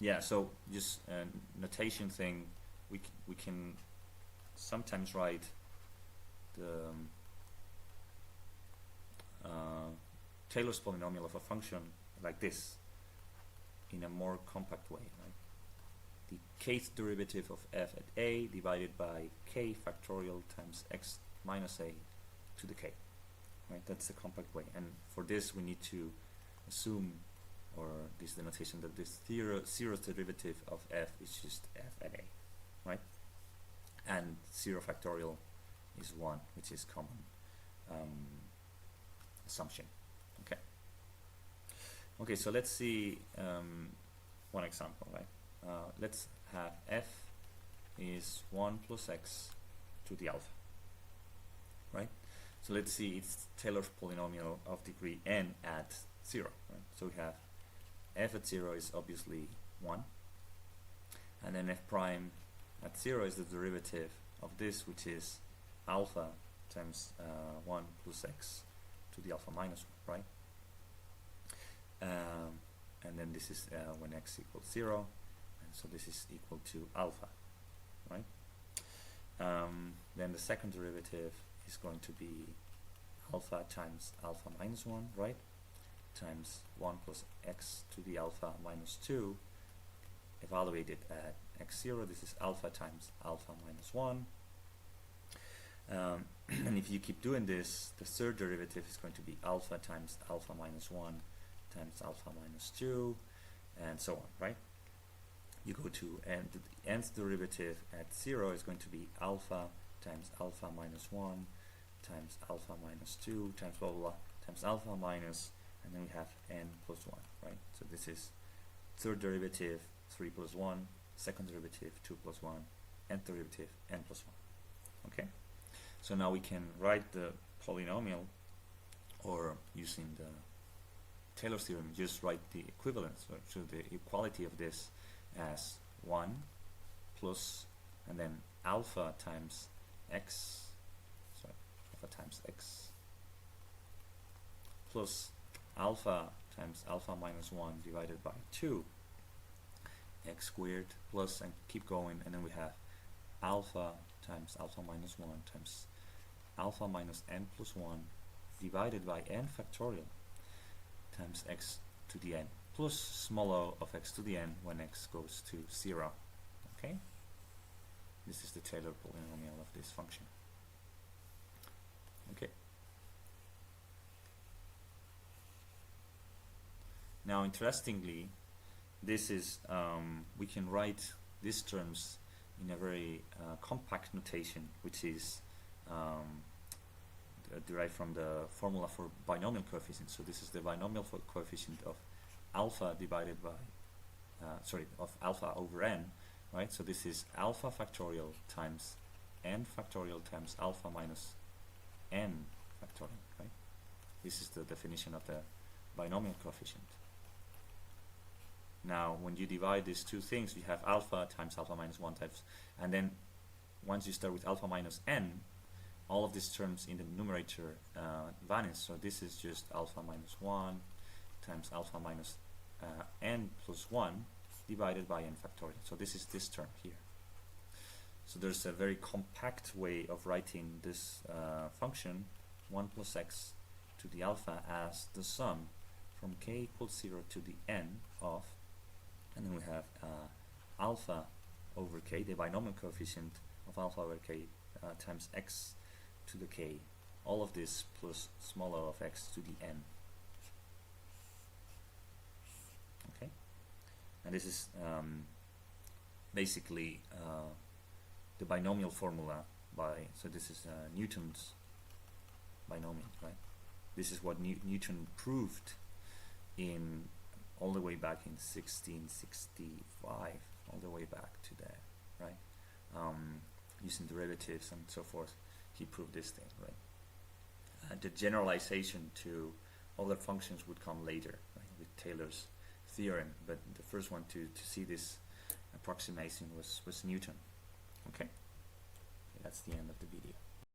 yeah, so just a notation thing, we can sometimes write the Taylor's polynomial of a function like this in a more compact way, right? The kth derivative of f at a divided by k factorial times x minus a to the k, right? That's the compact way, and for this we need to assume, or this is the notation, that this zeroth derivative of f is just f at a, right? And 0 factorial is 1, which is common assumption. Okay, so let's see one example, right? Let's have f is 1 plus x to the alpha, right? So let's see it's Taylor's polynomial of degree n at 0, right? So we have f at 0 is obviously 1, and then f prime at 0 is the derivative of this, which is alpha times 1 plus x to the alpha minus 1, right? And then this is when x equals 0, and so this is equal to alpha, right? Then the second derivative is going to be alpha times alpha minus 1, right? Times 1 plus x to the alpha minus 2, evaluated at x0. This is alpha times alpha minus 1. And if you keep doing this, the third derivative is going to be alpha times alpha minus 1 times alpha minus 2, and so on, right? You go to, and the nth derivative at 0 is going to be alpha times alpha minus 1 times alpha minus 2 times blah blah blah times alpha minus, and then we have n plus 1, right? So this is third derivative 3 plus 1, second derivative 2 plus 1, nth derivative n plus 1. Okay, so now we can write the polynomial, or using the Taylor's theorem, just write the equivalence, so the equality of this as 1 plus, and then alpha times x, sorry, alpha times x plus alpha times alpha minus 1 divided by 2 x squared plus, and keep going, and then we have alpha times alpha minus 1 times alpha minus n plus 1 divided by n factorial times x to the n plus small o of x to the n when x goes to 0. Okay, this is the Taylor polynomial of this function. Okay, now interestingly, this is we can write these terms in a very compact notation, which is derived from the formula for binomial coefficients. So this is the binomial coefficient of alpha divided by of alpha over n, right? So this is alpha factorial times n factorial times alpha minus n factorial, right? This is the definition of the binomial coefficient. Now when you divide these two things, you have alpha times alpha minus 1 times, and then once you start with alpha minus n, all of these terms in the numerator vanish. So this is just alpha minus 1 times alpha minus n plus 1 divided by n factorial. So this is this term here. So there's a very compact way of writing this function, 1 plus x to the alpha, as the sum from k equals 0 to the n of, and then we have alpha over k, the binomial coefficient of alpha over k, times x to the k, all of this plus small o of x to the n. Okay, and this is basically the binomial formula so this is Newton's binomial, right? This is what Newton proved in all the way back in 1665, all the way back to there, right? Using derivatives and so forth, he proved this thing, right? The generalization to other functions would come later, right, with Taylor's theorem, but the first one to see this approximation was Newton. Okay, that's the end of the video.